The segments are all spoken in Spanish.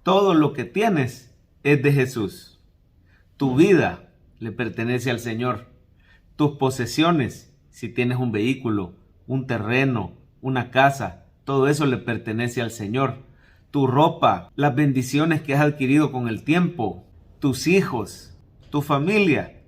Todo lo que tienes es de Jesús. Tu vida le pertenece al Señor. Tus posesiones, si tienes un vehículo, un terreno, una casa, todo eso le pertenece al Señor. Tu ropa, las bendiciones que has adquirido con el tiempo, tus hijos, tu familia.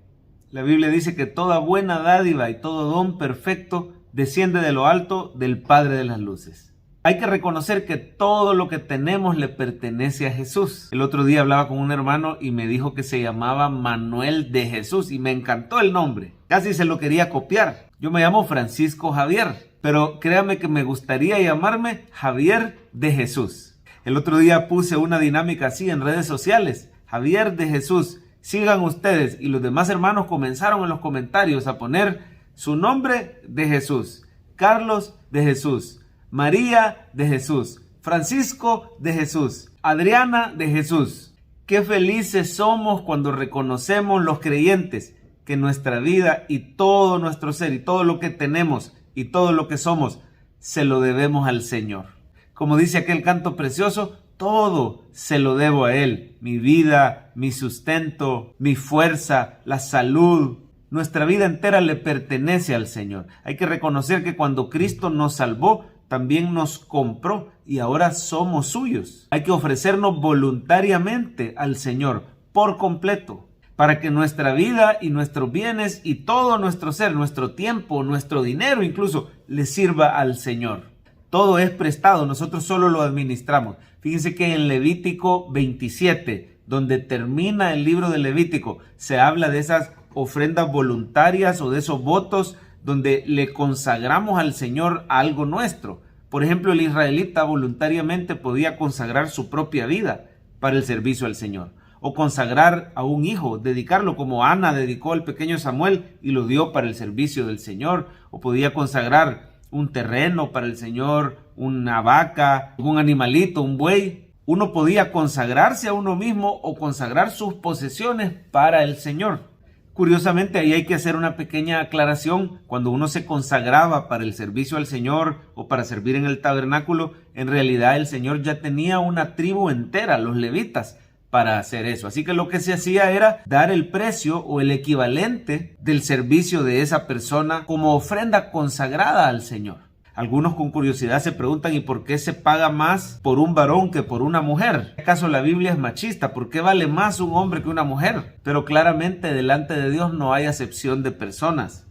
La Biblia dice que toda buena dádiva y todo don perfecto desciende de lo alto del Padre de las luces. Hay que reconocer que todo lo que tenemos le pertenece a Jesús. El otro día hablaba con un hermano y me dijo que se llamaba Manuel de Jesús y me encantó el nombre. Casi se lo quería copiar. Yo me llamo Francisco Javier, pero créame que me gustaría llamarme Javier de Jesús. El otro día puse una dinámica así en redes sociales. Javier de Jesús. Sigan ustedes, y los demás hermanos comenzaron en los comentarios a poner su nombre de Jesús. Carlos de Jesús. María de Jesús, Francisco de Jesús, Adriana de Jesús. Qué felices somos cuando reconocemos los creyentes que nuestra vida y todo nuestro ser y todo lo que tenemos y todo lo que somos se lo debemos al Señor. Como dice aquel canto precioso, todo se lo debo a Él. Mi vida, mi sustento, mi fuerza, la salud. Nuestra vida entera le pertenece al Señor. Hay que reconocer que cuando Cristo nos salvó, también nos compró y ahora somos suyos. Hay que ofrecernos voluntariamente al Señor por completo para que nuestra vida y nuestros bienes y todo nuestro ser, nuestro tiempo, nuestro dinero incluso, le sirva al Señor. Todo es prestado, nosotros solo lo administramos. Fíjense que en Levítico 27, donde termina el libro de Levítico, se habla de esas ofrendas voluntarias o de esos votos donde le consagramos al Señor algo nuestro. Por ejemplo, el israelita voluntariamente podía consagrar su propia vida para el servicio al Señor, o consagrar a un hijo, dedicarlo como Ana dedicó al pequeño Samuel y lo dio para el servicio del Señor, o podía consagrar un terreno para el Señor, una vaca, un animalito, un buey. Uno podía consagrarse a uno mismo o consagrar sus posesiones para el Señor. Curiosamente, ahí hay que hacer una pequeña aclaración. Cuando uno se consagraba para el servicio al Señor o para servir en el tabernáculo, en realidad el Señor ya tenía una tribu entera, los levitas, para hacer eso. Así que lo que se hacía era dar el precio o el equivalente del servicio de esa persona como ofrenda consagrada al Señor. Algunos con curiosidad se preguntan, ¿y por qué se paga más por un varón que por una mujer? ¿Acaso la Biblia es machista? ¿Por qué vale más un hombre que una mujer? Pero claramente delante de Dios no hay acepción de personas.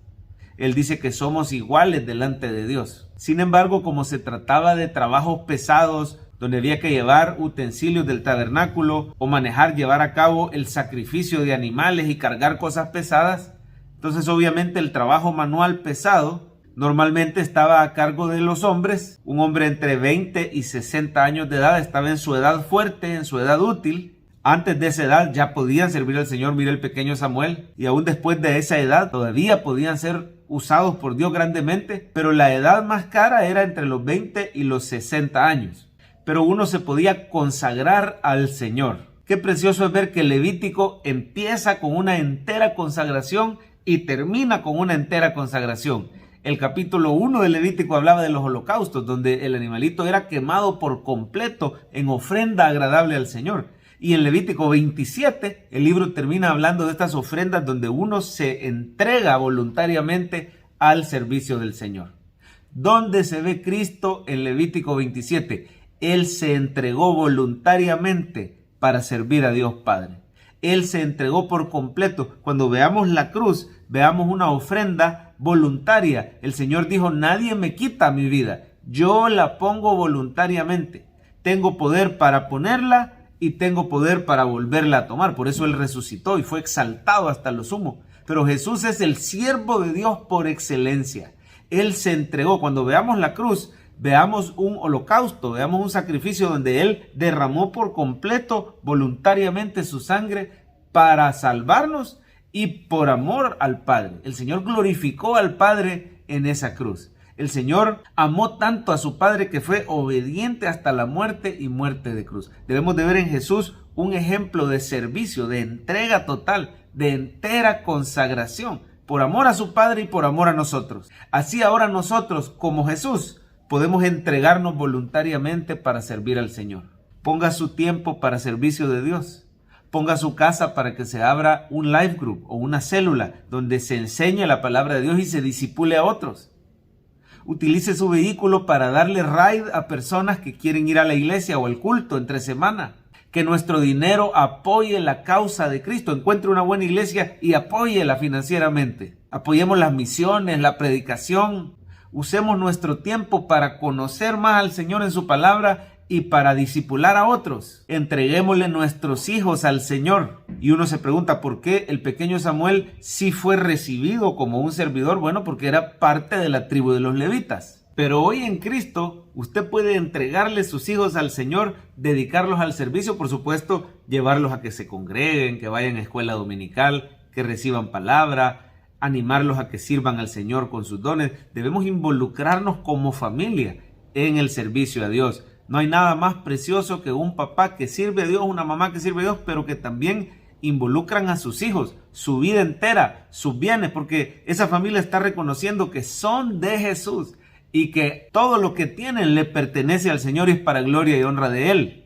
Él dice que somos iguales delante de Dios. Sin embargo, como se trataba de trabajos pesados, donde había que llevar utensilios del tabernáculo o llevar a cabo el sacrificio de animales y cargar cosas pesadas, entonces obviamente el trabajo manual pesado normalmente estaba a cargo de los hombres. Un hombre entre 20 y 60 años de edad estaba en su edad fuerte, en su edad útil. Antes de esa edad ya podían servir al Señor, mira el pequeño Samuel, y aún después de esa edad todavía podían ser usados por Dios grandemente, pero la edad más cara era entre los 20 y los 60 años. Pero uno se podía consagrar al Señor. Qué precioso es ver que Levítico empieza con una entera consagración y termina con una entera consagración. El capítulo 1 de Levítico hablaba de los holocaustos, donde el animalito era quemado por completo en ofrenda agradable al Señor. Y en Levítico 27, el libro termina hablando de estas ofrendas donde uno se entrega voluntariamente al servicio del Señor. ¿Dónde se ve Cristo en Levítico 27? Él se entregó voluntariamente para servir a Dios Padre. Él se entregó por completo. Cuando veamos la cruz, veamos una ofrenda voluntaria. El Señor dijo, nadie me quita mi vida, yo la pongo voluntariamente. Tengo poder para ponerla y tengo poder para volverla a tomar. Por eso Él resucitó y fue exaltado hasta lo sumo. Pero Jesús es el siervo de Dios por excelencia. Él se entregó. Cuando veamos la cruz, veamos un holocausto, veamos un sacrificio donde Él derramó por completo, voluntariamente su sangre para salvarnos y por amor al Padre. El Señor glorificó al Padre en esa cruz. El Señor amó tanto a su Padre que fue obediente hasta la muerte y muerte de cruz. Debemos de ver en Jesús un ejemplo de servicio, de entrega total, de entera consagración, por amor a su Padre y por amor a nosotros. Así ahora nosotros, como Jesús, podemos entregarnos voluntariamente para servir al Señor. Ponga su tiempo para servicio de Dios. Ponga su casa para que se abra un life group o una célula donde se enseñe la palabra de Dios y se disipule a otros. Utilice su vehículo para darle ride a personas que quieren ir a la iglesia o al culto entre semana. Que nuestro dinero apoye la causa de Cristo. Encuentre una buena iglesia y apóyela financieramente. Apoyemos las misiones, la predicación. Usemos nuestro tiempo para conocer más al Señor en su palabra y para discipular a otros. Entreguémosle nuestros hijos al Señor. Y uno se pregunta por qué el pequeño Samuel sí fue recibido como un servidor. Bueno, porque era parte de la tribu de los levitas. Pero hoy en Cristo usted puede entregarle sus hijos al Señor, dedicarlos al servicio, por supuesto, llevarlos a que se congreguen, que vayan a escuela dominical, que reciban palabra, animarlos a que sirvan al Señor con sus dones. Debemos involucrarnos como familia en el servicio a Dios. No hay nada más precioso que un papá que sirve a Dios, una mamá que sirve a Dios, pero que también involucran a sus hijos, su vida entera, sus bienes, porque esa familia está reconociendo que son de Jesús y que todo lo que tienen le pertenece al Señor y es para gloria y honra de Él.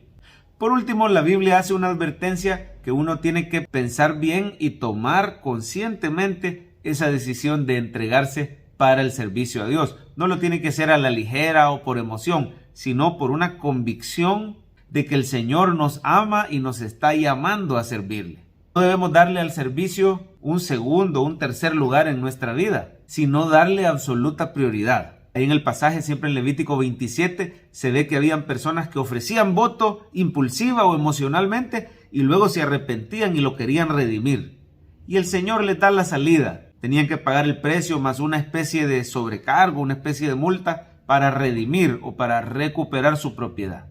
Por último, la Biblia hace una advertencia que uno tiene que pensar bien y tomar conscientemente esa decisión de entregarse para el servicio a Dios. No lo tiene que hacer a la ligera o por emoción, sino por una convicción de que el Señor nos ama y nos está llamando a servirle. No debemos darle al servicio un segundo, un tercer lugar en nuestra vida, sino darle absoluta prioridad. Ahí en el pasaje, siempre en Levítico 27, se ve que habían personas que ofrecían voto impulsiva o emocionalmente y luego se arrepentían y lo querían redimir. Y el Señor les da la salida. Tenían que pagar el precio más una especie de sobrecargo, una especie de multa para redimir o para recuperar su propiedad.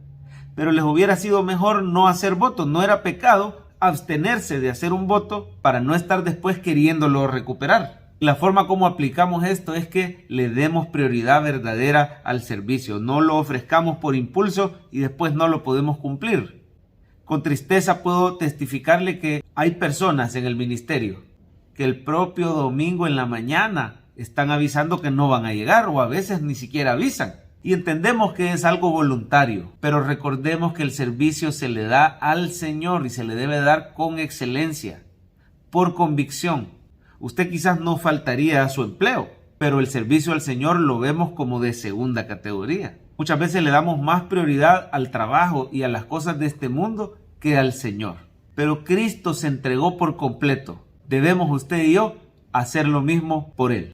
Pero les hubiera sido mejor no hacer votos. No era pecado abstenerse de hacer un voto para no estar después queriéndolo recuperar. La forma como aplicamos esto es que le demos prioridad verdadera al servicio. No lo ofrezcamos por impulso y después no lo podemos cumplir. Con tristeza puedo testificarle que hay personas en el ministerio que el propio domingo en la mañana están avisando que no van a llegar o a veces ni siquiera avisan. Y entendemos que es algo voluntario, pero recordemos que el servicio se le da al Señor y se le debe dar con excelencia, por convicción. Usted quizás no faltaría a su empleo, pero el servicio al Señor lo vemos como de segunda categoría. Muchas veces le damos más prioridad al trabajo y a las cosas de este mundo que al Señor. Pero Cristo se entregó por completo. Debemos usted y yo hacer lo mismo por Él.